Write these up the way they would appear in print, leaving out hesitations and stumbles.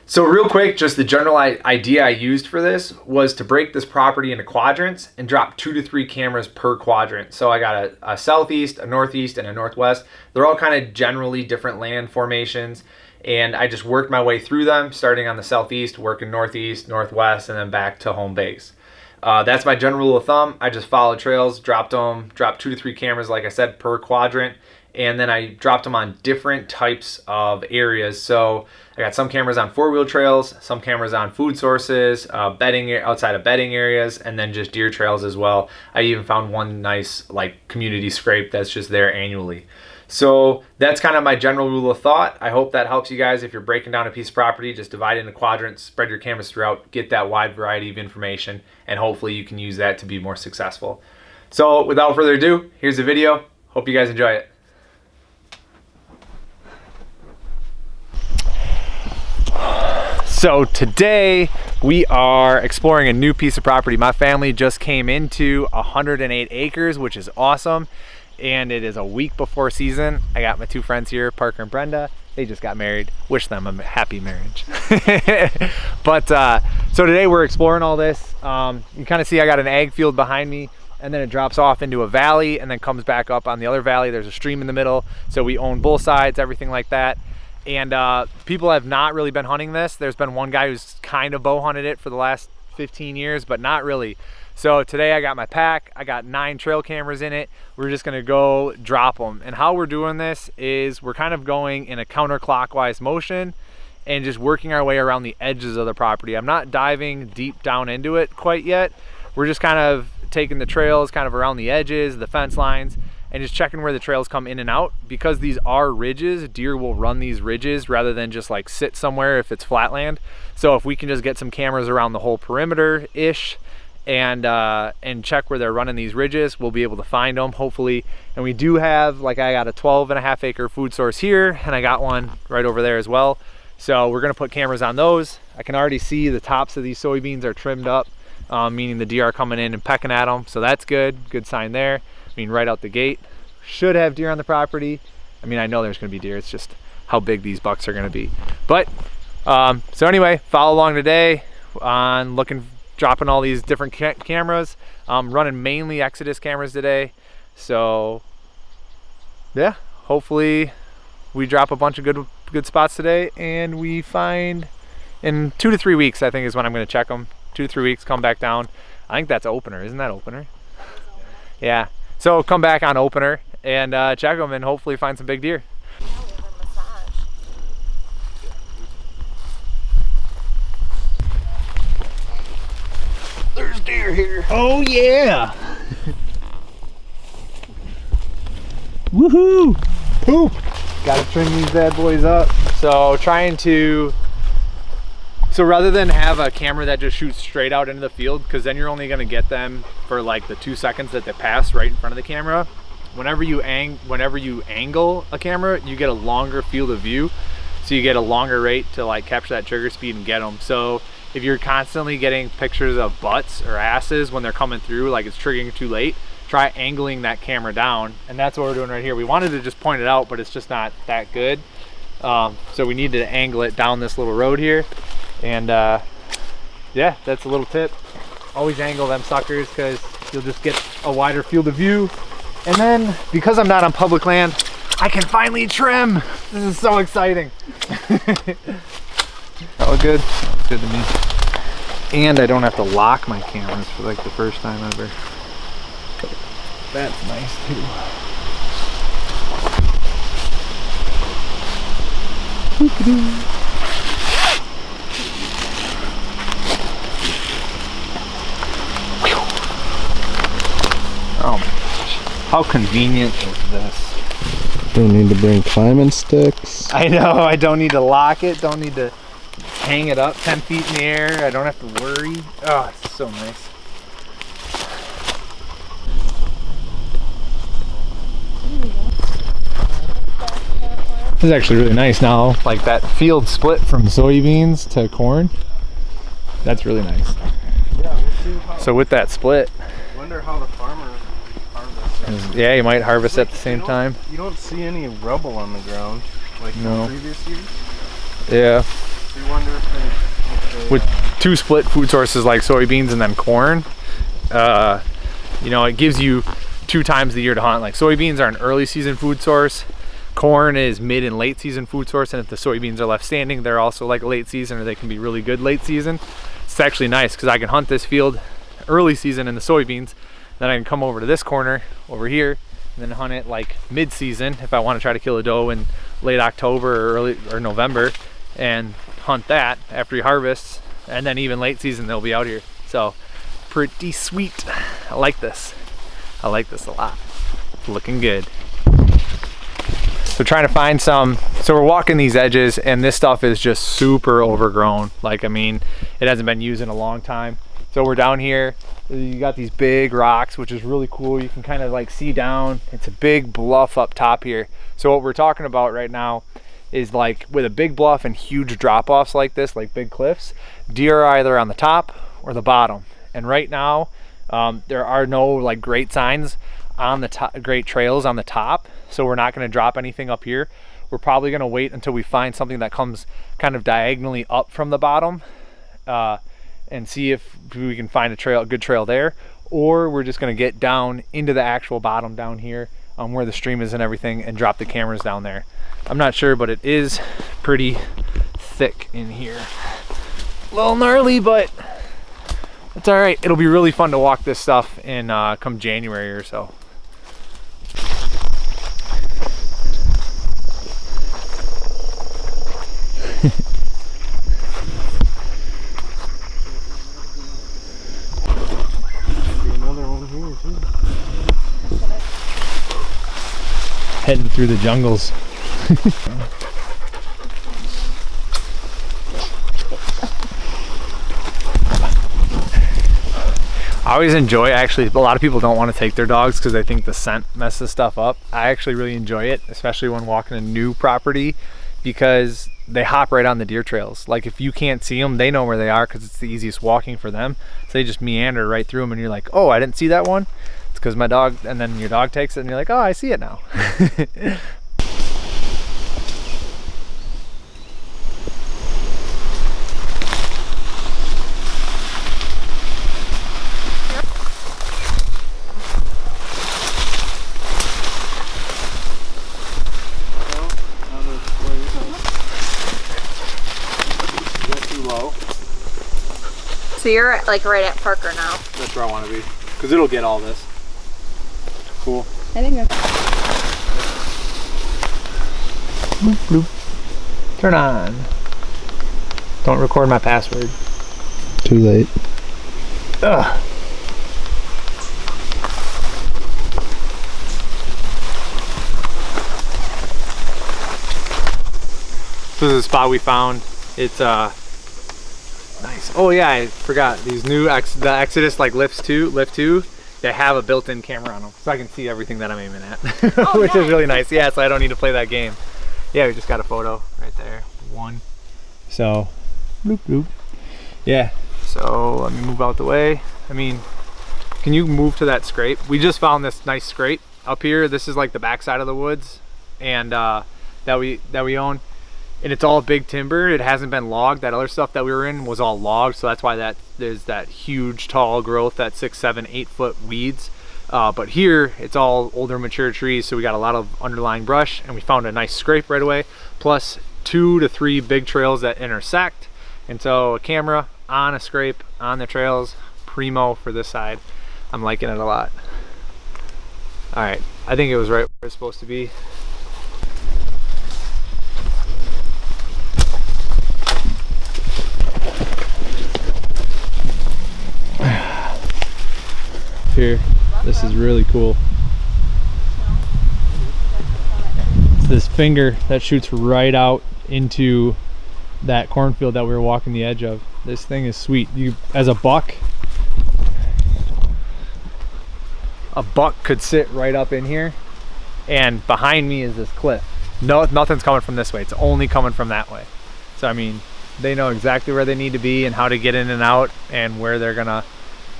So real quick, just the general idea I used for this was to break this property into quadrants and drop 2 to 3 cameras per quadrant. So I got a southeast, a northeast, and a northwest. They're all kind of generally different land formations. And I just worked my way through them, starting on the southeast, working northeast, northwest, and then back to home base. That's my general rule of thumb. I just followed trails, dropped 2 to 3 cameras, like I said, per quadrant. And then I dropped them on different types of areas. So I got some cameras on 4-wheel trails, some cameras on food sources, bedding outside of bedding areas, and then just deer trails as well. I even found one nice like community scrape that's just there annually. So that's kind of my general rule of thought. I hope that helps you guys. If you're breaking down a piece of property, just divide it into quadrants, spread your cameras throughout, get that wide variety of information, and hopefully you can use that to be more successful. So without further ado, here's the video. Hope you guys enjoy it. So today we are exploring a new piece of property. My family just came into 108 acres, which is awesome. And it is a week before season. I got my 2 friends here, Parker and Brenda. They just got married. Wish them a happy marriage. But so today we're exploring all this. You kind of see I got an ag field behind me, and then it drops off into a valley and then comes back up on the other valley. There's a stream in the middle. So we own both sides, everything like that. And people have not really been hunting this. There's been one guy who's kind of bow hunted it for the last 15 years, but not really. So today I got my pack. I got 9 trail cameras in it. We're just gonna go drop them. And how we're doing this is we're kind of going in a counterclockwise motion and just working our way around the edges of the property. I'm not diving deep down into it quite yet. We're just kind of taking the trails kind of around the edges, the fence lines, and just checking where the trails come in and out. Because these are ridges, deer will run these ridges rather than just like sit somewhere if it's flatland. So if we can just get some cameras around the whole perimeter-ish and check where they're running these ridges, we'll be able to find them, hopefully. And we do have, like, I got a 12.5 acre food source here, and I got one right over there as well. So we're gonna put cameras on those. I can already see the tops of these soybeans are trimmed up, meaning the deer are coming in and pecking at them. So that's good sign there. I mean, right out the gate. Should have deer on the property. I mean, I know there's gonna be deer. It's just how big these bucks are gonna be. But, so anyway, follow along today on dropping all these different cameras. Running mainly Exodus cameras today. So, yeah, hopefully we drop a bunch of good spots today, and we find in 2 to 3 weeks, I think is when I'm gonna check them. 2 to 3 weeks, come back down. I think that's opener, isn't that opener? Yeah. So come back on opener and check them and hopefully find some big deer. There's deer here. Oh yeah! Woohoo! Poop! Gotta trim these bad boys up. So so rather than have a camera that just shoots straight out into the field, because then you're only gonna get them for like the 2 seconds that they pass right in front of the camera. Whenever you angle a camera, you get a longer field of view. So you get a longer rate to like capture that trigger speed and get them. So if you're constantly getting pictures of butts or asses when they're coming through, like it's triggering too late, try angling that camera down. And that's what we're doing right here. We wanted to just point it out, but it's just not that good. So we need to angle it down this little road here. And yeah, that's a little tip. Always angle them suckers, because you'll just get a wider field of view. And then, because I'm not on public land, I can finally trim. This is so exciting. All good. It's good to me. And I don't have to lock my cameras for like the first time ever. That's nice too. Oh my gosh. How convenient is this? Don't need to bring climbing sticks. I know, I don't need to lock it, don't need to hang it up 10 feet in the air. I don't have to worry. Oh, it's so nice. This is actually really nice now. Like that field split from soybeans to corn. That's really nice. Yeah, we'll see so with that split, wonder how the farmer harvests. Yeah, you might harvest at the same time. You don't see any rubble on the ground like in previous years. Yeah. You wonder if with 2 split food sources like soybeans and then corn, you know, it gives you 2 times the year to hunt. Like soybeans are an early season food source, corn is mid and late season food source, and if the soybeans are left standing, they're also like late season, or they can be really good late season. It's actually nice because I can hunt this field early season in the soybeans, then I can come over to this corner over here and then hunt it like mid season if I want to try to kill a doe in late October or early or November, and hunt that after he harvests, and then even late season they'll be out here. So pretty sweet. I like this. I like this a lot. It's looking good. So trying to find some, so we're walking these edges and this stuff is just super overgrown. Like, I mean, it hasn't been used in a long time. So we're down here, you got these big rocks, which is really cool. You can kind of like see down. It's a big bluff up top here. So what we're talking about right now is like with a big bluff and huge drop-offs like this, like big cliffs, deer are either on the top or the bottom. And right now, there are no like great signs on the top, great trails on the top, so we're not going to drop anything up here. We're probably going to wait until we find something that comes kind of diagonally up from the bottom, and see if we can find a good trail there, or we're just going to get down into the actual bottom down here, where the stream is and everything, and drop the cameras down there. I'm not sure, but it is pretty thick in here. A little gnarly, but it's all right. It'll be really fun to walk this stuff in come January or so. Heading through the jungles. I always enjoy, actually, a lot of people don't want to take their dogs because they think the scent messes stuff up. I actually really enjoy it, especially when walking a new property, because they hop right on the deer trails. Like if you can't see them, they know where they are because it's the easiest walking for them. So they just meander right through them and you're like, oh, I didn't see that one. It's because my dog, and then your dog takes it and you're like, oh, I see it now. So you're like right at Parker now. That's where I want to be, because it'll get all this. Cool. I think that's... Bloop, bloop. Turn on. Don't record my password. Too late. Ugh. This is a spot we found. It's nice. Oh yeah, I forgot these new the Exodus like lift 2. They have a built-in camera on them, so I can see everything that I'm aiming at, oh, which nice. is really nice. Yeah, so I don't need to play that game. Yeah, we just got a photo right there. One. So, bloop bloop. Yeah. So let me move out the way. I mean, can you move to that scrape? We just found this nice scrape up here. This is like the backside of the woods, and that we own. And it's all big timber. It hasn't been logged. That other stuff that we were in was all logged, so that's why there's that huge tall growth, that 6, 7, 8 foot weeds. But here it's all older mature trees, so we got a lot of underlying brush, and we found a nice scrape right away, plus 2 to 3 big trails that intersect. And so a camera on a scrape on the trails, primo for this side. I'm liking it a lot. All right, I think it was right where it's supposed to be. Here, this is really cool. It's this finger that shoots right out into that cornfield that we were walking the edge of. This thing is sweet. You, as a buck could sit right up in here, and behind me is this cliff. No, nothing's coming from this way. It's only coming from that way. So I mean, they know exactly where they need to be and how to get in and out and where they're gonna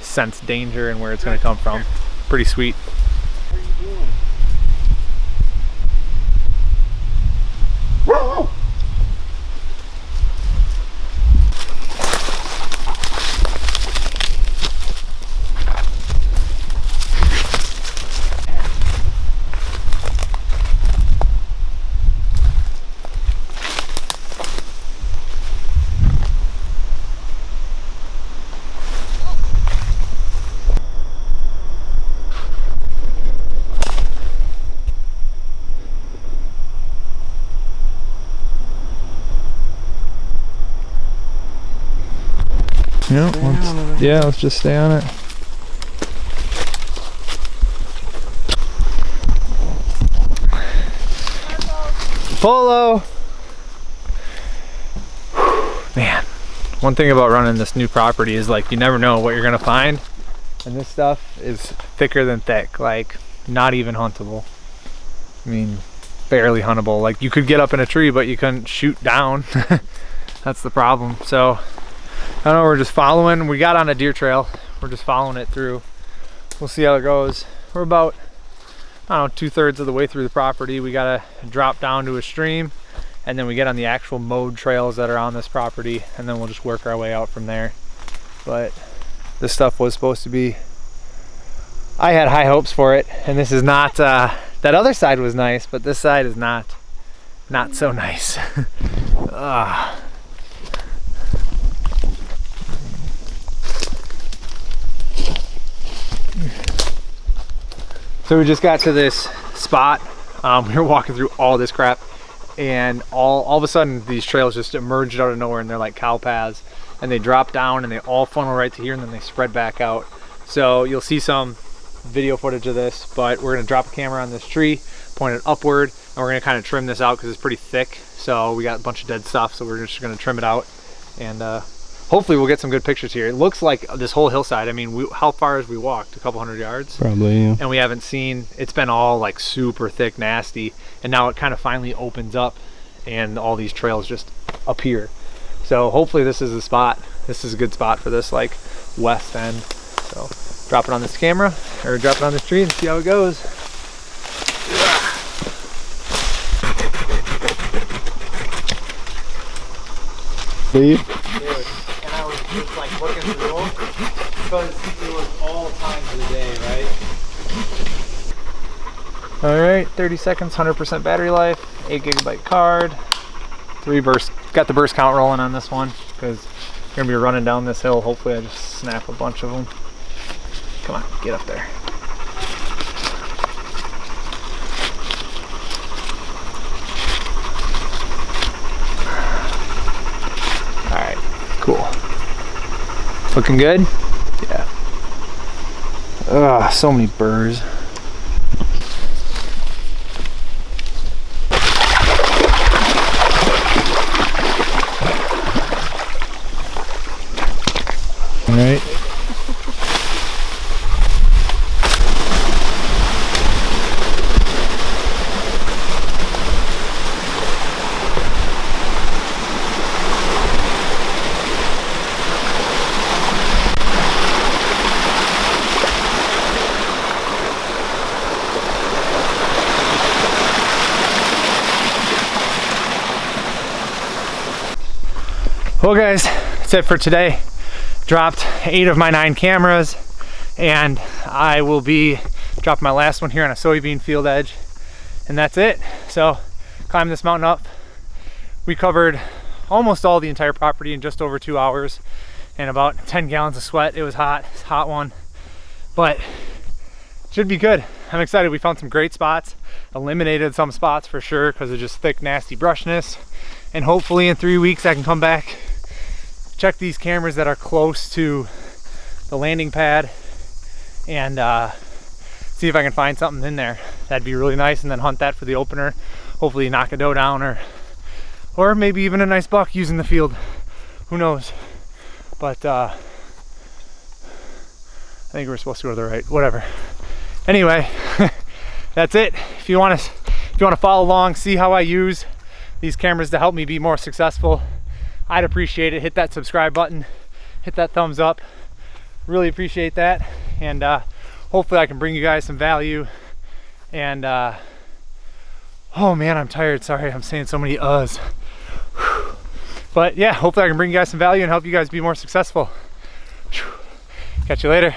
sense danger and where it's going to come from. Pretty sweet. What are you doing? Yeah, let's just stay on it. Polo! Man, one thing about running this new property is like you never know what you're gonna find. And this stuff is thicker than thick, like not even huntable. I mean, barely huntable. Like you could get up in a tree, but you couldn't shoot down. That's the problem. So I don't know, we're just following. We got on a deer trail. We're just following it through. We'll see how it goes. We're about, I don't know, 2/3 of the way through the property. We gotta drop down to a stream, and then we get on the actual mowed trails that are on this property, and then we'll just work our way out from there. But this stuff was supposed to be, I had high hopes for it, and this is not, that other side was nice, but this side is not so nice. So we just got to this spot. We were walking through all this crap, and all of a sudden these trails just emerged out of nowhere, and they're like cow paths, and they drop down and they all funnel right to here, and then they spread back out. So you'll see some video footage of this, but we're gonna drop a camera on this tree, point it upward, and we're gonna kind of trim this out because it's pretty thick. So we got a bunch of dead stuff, so we're just gonna trim it out, and hopefully we'll get some good pictures here. It looks like this whole hillside, I mean, how far has we walked? A couple hundred yards? Probably, yeah. And we haven't seen, it's been all like super thick, nasty, and now it kind of finally opens up and all these trails just appear. So hopefully this is the spot. This is a good spot for this like west end. So drop it on this camera, or drop it on this tree and see how it goes. Dude. And I was just like looking through because it was all times of the day, right? All right, 30 seconds, 100% battery life, 8 GB card, 3 bursts. Got the burst count rolling on this one because you're gonna be running down this hill. Hopefully I just snap a bunch of them. Come on, get up there. All right, cool. Looking good? Yeah. Ugh, so many burrs. All right. Well guys, that's it for today. Dropped 8 of my 9 cameras, and I will be dropping my last one here on a soybean field edge, and that's it. So climb this mountain up. We covered almost all the entire property in just over 2 hours and about 10 gallons of sweat. It was hot, it's a hot one, but should be good. I'm excited. We found some great spots, eliminated some spots for sure because of just thick, nasty brushness, and hopefully in 3 weeks I can come back, check these cameras that are close to the landing pad, and see if I can find something in there. That'd be really nice, and then hunt that for the opener. Hopefully knock a doe down, or maybe even a nice buck using the field. Who knows? But I think we're supposed to go to the right. Whatever. Anyway, that's it. If you want to follow along, see how I use these cameras to help me be more successful, I'd appreciate it. Hit that subscribe button, hit that thumbs up. Really appreciate that, and hopefully I can bring you guys some value. And oh man, I'm tired. Sorry, I'm saying so many uhs. But yeah, hopefully I can bring you guys some value and help you guys be more successful. Catch you later.